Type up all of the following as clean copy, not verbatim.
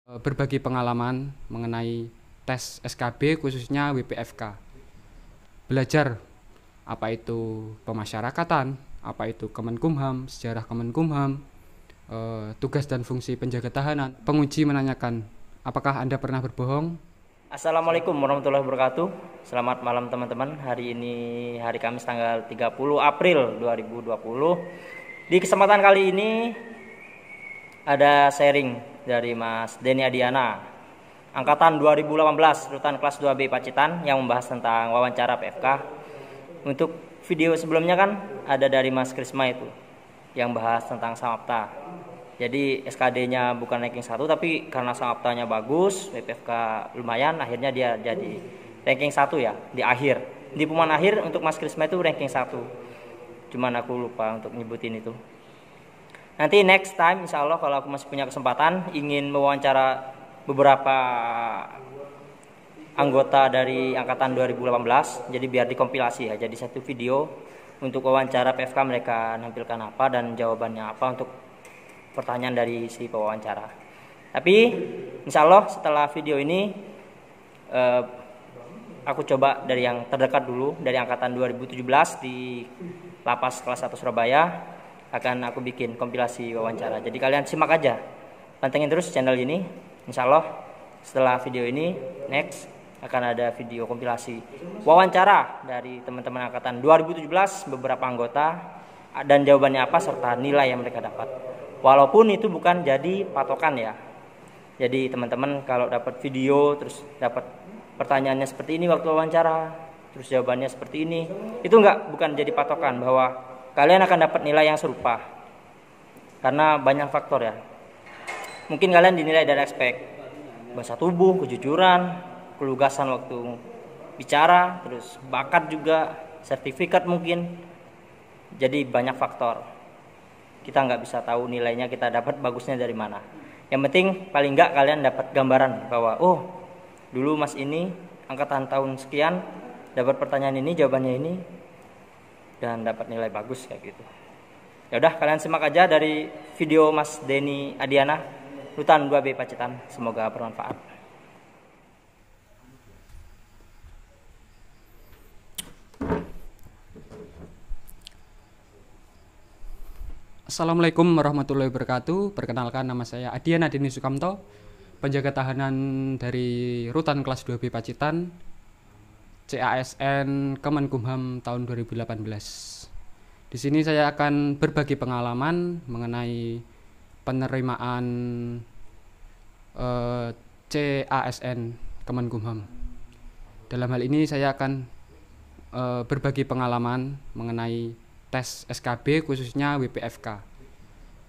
Berbagi pengalaman mengenai tes SKB khususnya WPFK. Belajar apa itu pemasyarakatan, apa itu Kemenkumham, sejarah Kemenkumham, tugas dan fungsi penjaga tahanan. Penguji menanyakan, apakah Anda pernah berbohong? Assalamualaikum warahmatullahi wabarakatuh. Selamat malam teman-teman. Hari ini hari Kamis tanggal 30 April 2020. Di kesempatan kali ini ada sharing dari Mas Denny Adiana, angkatan 2018, rutan kelas 2B Pacitan, yang membahas tentang wawancara PFK. Untuk video sebelumnya kan ada dari Mas Krisma itu yang bahas tentang Samapta. Jadi SKD-nya bukan ranking 1, tapi karena Samaptanya bagus, WPFK lumayan, akhirnya dia jadi ranking 1 ya, di akhir. Di pengumuman akhir untuk Mas Krisma itu ranking 1. Cuman aku lupa untuk nyebutin itu. Nanti next time insya Allah kalau aku masih punya kesempatan ingin mewawancara beberapa anggota dari angkatan 2018, jadi biar dikompilasi ya, jadi satu video untuk wawancara PFK, mereka nampilkan apa dan jawabannya apa untuk pertanyaan dari si pewawancara. Tapi insya Allah setelah video ini aku coba dari yang terdekat dulu, dari angkatan 2017 di Lapas kelas 1 Surabaya. Akan aku bikin kompilasi wawancara. Jadi kalian simak aja, pantengin terus channel ini. Insya Allah setelah video ini next akan ada video kompilasi wawancara dari teman-teman angkatan 2017, beberapa anggota, dan jawabannya apa serta nilai yang mereka dapat. Walaupun itu bukan jadi patokan ya. Jadi teman-teman kalau dapat video terus dapat pertanyaannya seperti ini waktu wawancara, terus jawabannya seperti ini, itu bukan jadi patokan bahwa kalian akan dapat nilai yang serupa. Karena banyak faktor ya. Mungkin kalian dinilai dari aspek bahasa tubuh, kejujuran, kelugasan waktu bicara, terus bakat juga, sertifikat mungkin. Jadi banyak faktor. Kita nggak bisa tahu nilainya kita dapat bagusnya dari mana. Yang penting paling nggak kalian dapat gambaran bahwa oh dulu mas ini angkatan tahun sekian dapat pertanyaan ini, jawabannya ini, dan dapat nilai bagus kayak gitu. Ya udah, kalian simak aja dari video Mas Denny Adiana, rutan 2B Pacitan. Semoga bermanfaat. Assalamualaikum warahmatullahi wabarakatuh. Perkenalkan, nama saya Adiana Denny Sukamto, penjaga tahanan dari rutan kelas 2B Pacitan, CASN Kemenkumham tahun 2018. Di sini saya akan berbagi pengalaman mengenai penerimaan CASN Kemenkumham. Dalam hal ini saya akan berbagi pengalaman mengenai tes SKB khususnya WPFK.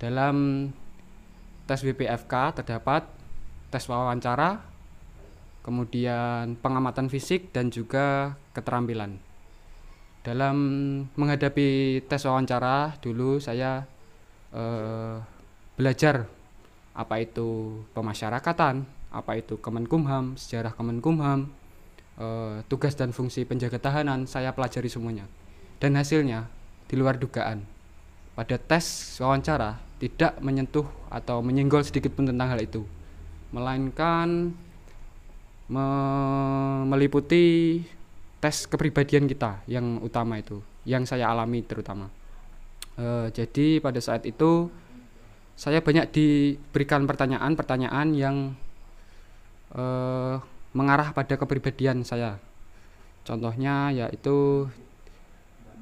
Dalam tes WPFK terdapat tes wawancara, kemudian pengamatan fisik dan juga keterampilan. Dalam menghadapi tes wawancara dulu saya belajar apa itu pemasyarakatan, apa itu Kemenkumham, sejarah Kemenkumham, tugas dan fungsi penjaga tahanan, saya pelajari semuanya. Dan hasilnya di luar dugaan. Pada tes wawancara tidak menyentuh atau menyinggol sedikit pun tentang hal itu, melainkan meliputi tes kepribadian kita yang utama itu, yang saya alami terutama. Jadi pada saat itu saya banyak diberikan pertanyaan-pertanyaan yang mengarah pada kepribadian saya. Contohnya yaitu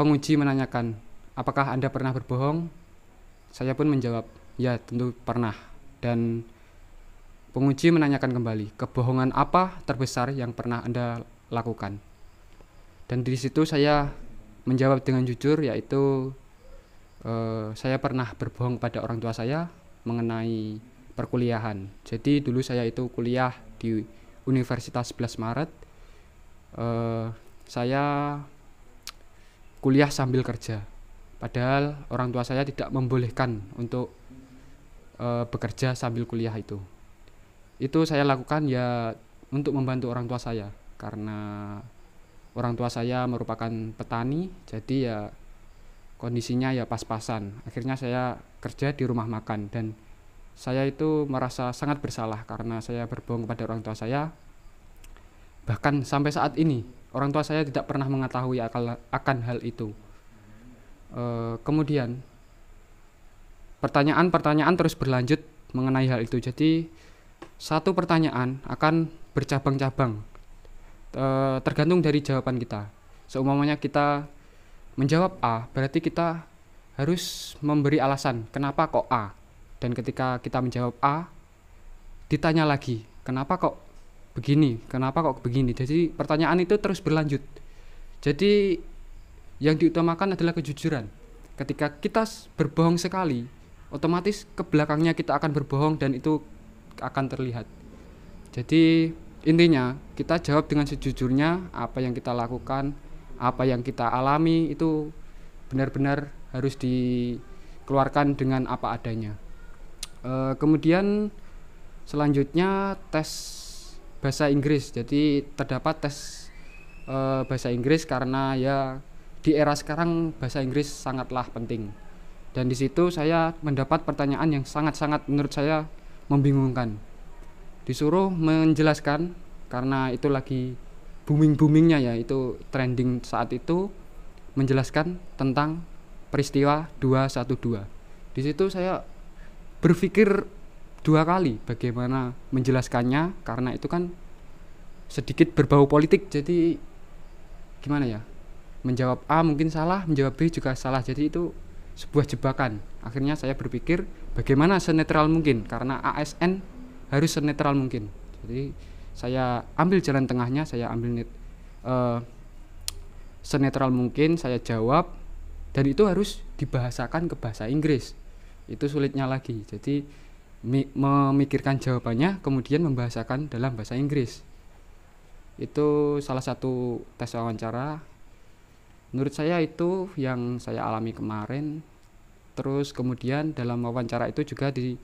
penguji menanyakan, apakah Anda pernah berbohong? Saya pun menjawab, ya tentu pernah. Dan penguji menanyakan kembali, kebohongan apa terbesar yang pernah Anda lakukan? Dan di situ saya menjawab dengan jujur, yaitu saya pernah berbohong pada orang tua saya mengenai perkuliahan. Jadi dulu saya itu kuliah di Universitas 11 Maret. Saya kuliah sambil kerja. Padahal orang tua saya tidak membolehkan untuk bekerja sambil kuliah itu. Itu saya lakukan ya untuk membantu orang tua saya, karena orang tua saya merupakan petani, jadi ya kondisinya ya pas-pasan. Akhirnya saya kerja di rumah makan dan saya itu merasa sangat bersalah karena saya berbohong kepada orang tua saya. Bahkan sampai saat ini orang tua saya tidak pernah mengetahui akan hal itu. Kemudian pertanyaan-pertanyaan terus berlanjut mengenai hal itu. Jadi satu pertanyaan akan bercabang-cabang, tergantung dari jawaban kita. Seumpamanya kita menjawab A, berarti kita harus memberi alasan kenapa kok A. Dan ketika kita menjawab A, ditanya lagi kenapa kok begini, kenapa kok begini. Jadi pertanyaan itu terus berlanjut. Jadi yang diutamakan adalah kejujuran. Ketika kita berbohong sekali, otomatis ke belakangnya kita akan berbohong dan itu akan terlihat. Jadi intinya kita jawab dengan sejujurnya, apa yang kita lakukan, apa yang kita alami itu benar-benar harus dikeluarkan dengan apa adanya. Kemudian selanjutnya tes bahasa Inggris. Jadi terdapat tes bahasa Inggris karena ya di era sekarang bahasa Inggris sangatlah penting. Dan di situ saya mendapat pertanyaan yang sangat-sangat menurut saya membingungkan. Disuruh menjelaskan karena itu lagi booming-boomingnya ya, itu trending saat itu, menjelaskan tentang peristiwa 212. Di situ saya berpikir 2 kali bagaimana menjelaskannya karena itu kan sedikit berbau politik. Jadi gimana ya? Menjawab A mungkin salah, menjawab B juga salah. Jadi itu sebuah jebakan. Akhirnya saya berpikir bagaimana senetral mungkin karena ASN harus senetral mungkin. Jadi saya ambil jalan tengahnya, saya ambil senetral mungkin, saya jawab, dan itu harus dibahasakan ke bahasa Inggris. Itu sulitnya lagi. Jadi memikirkan jawabannya kemudian membahasakan dalam bahasa Inggris. Itu salah satu tes wawancara. Menurut saya itu yang saya alami kemarin. Terus kemudian dalam wawancara itu juga di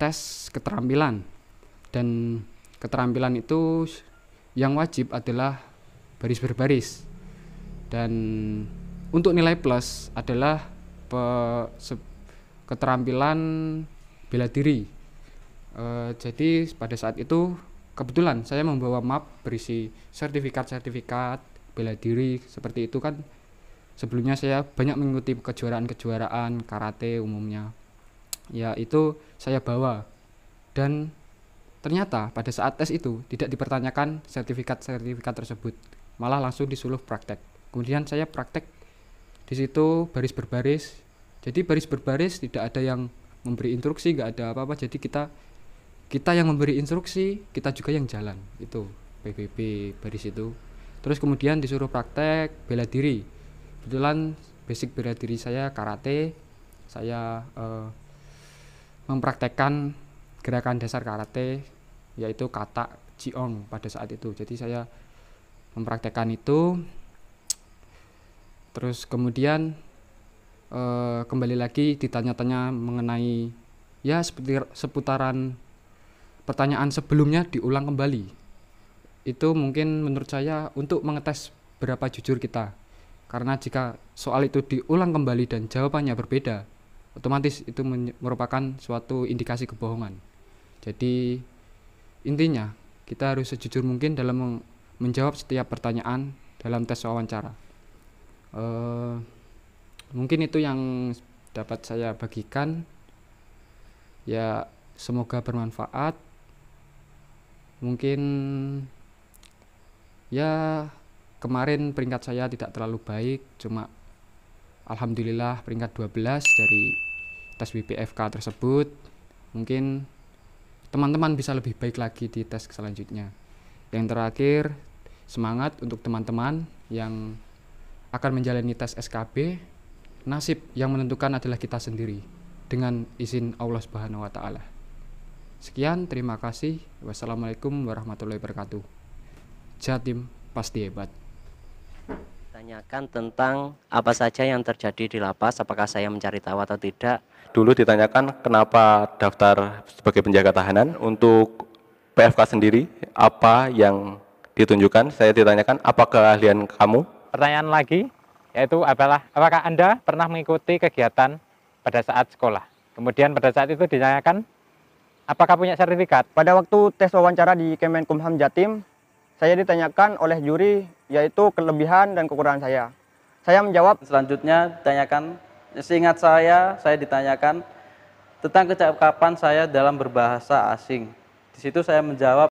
tes keterampilan, dan keterampilan itu yang wajib adalah baris berbaris, dan untuk nilai plus adalah keterampilan bela diri. Jadi pada saat itu kebetulan saya membawa map berisi sertifikat bela diri seperti itu kan. Sebelumnya saya banyak mengikuti kejuaraan karate umumnya. Ya itu saya bawa, dan ternyata pada saat tes itu tidak dipertanyakan sertifikat tersebut, malah langsung disuruh praktek. Kemudian saya praktek di situ baris berbaris. Jadi baris berbaris tidak ada yang memberi instruksi, nggak ada apa-apa. Jadi kita yang memberi instruksi, kita juga yang jalan. Itu PBB baris itu. Terus kemudian disuruh praktek bela diri. Kebetulan basic bela diri saya karate. Saya mempraktekkan gerakan dasar karate yaitu kata jiong pada saat itu. Jadi saya mempraktekkan itu. Terus kemudian kembali lagi ditanya-tanya mengenai ya seputaran pertanyaan sebelumnya diulang kembali. Itu mungkin menurut saya untuk mengetes berapa jujur kita. Karena jika soal itu diulang kembali dan jawabannya berbeda, otomatis itu merupakan suatu indikasi kebohongan. Jadi intinya kita harus sejujur mungkin dalam menjawab setiap pertanyaan dalam tes wawancara. Mungkin itu yang dapat saya bagikan. Ya semoga bermanfaat. Mungkin ya kemarin peringkat saya tidak terlalu baik, cuma alhamdulillah peringkat 12 dari tes WPFK tersebut. Mungkin teman-teman bisa lebih baik lagi di tes selanjutnya. Yang terakhir, semangat untuk teman-teman yang akan menjalani tes SKB. Nasib yang menentukan adalah kita sendiri dengan izin Allah Subhanahu wa taala. Sekian, terima kasih. Wassalamualaikum warahmatullahi wabarakatuh. Jatim pasti hebat. Tanyakan tentang apa saja yang terjadi di lapas, apakah saya mencari tahu atau tidak. Dulu ditanyakan kenapa daftar sebagai penjaga tahanan. Untuk PFK sendiri, apa yang ditunjukkan? Saya ditanyakan apa keahlian kamu? Pertanyaan lagi, yaitu apakah Anda pernah mengikuti kegiatan pada saat sekolah. Kemudian pada saat itu ditanyakan, apakah punya sertifikat? Pada waktu tes wawancara di Kemenkumham Jatim, saya ditanyakan oleh juri yaitu kelebihan dan kekurangan saya. Saya menjawab. Selanjutnya ditanyakan, seingat saya ditanyakan tentang kecakapan saya dalam berbahasa asing. Di situ saya menjawab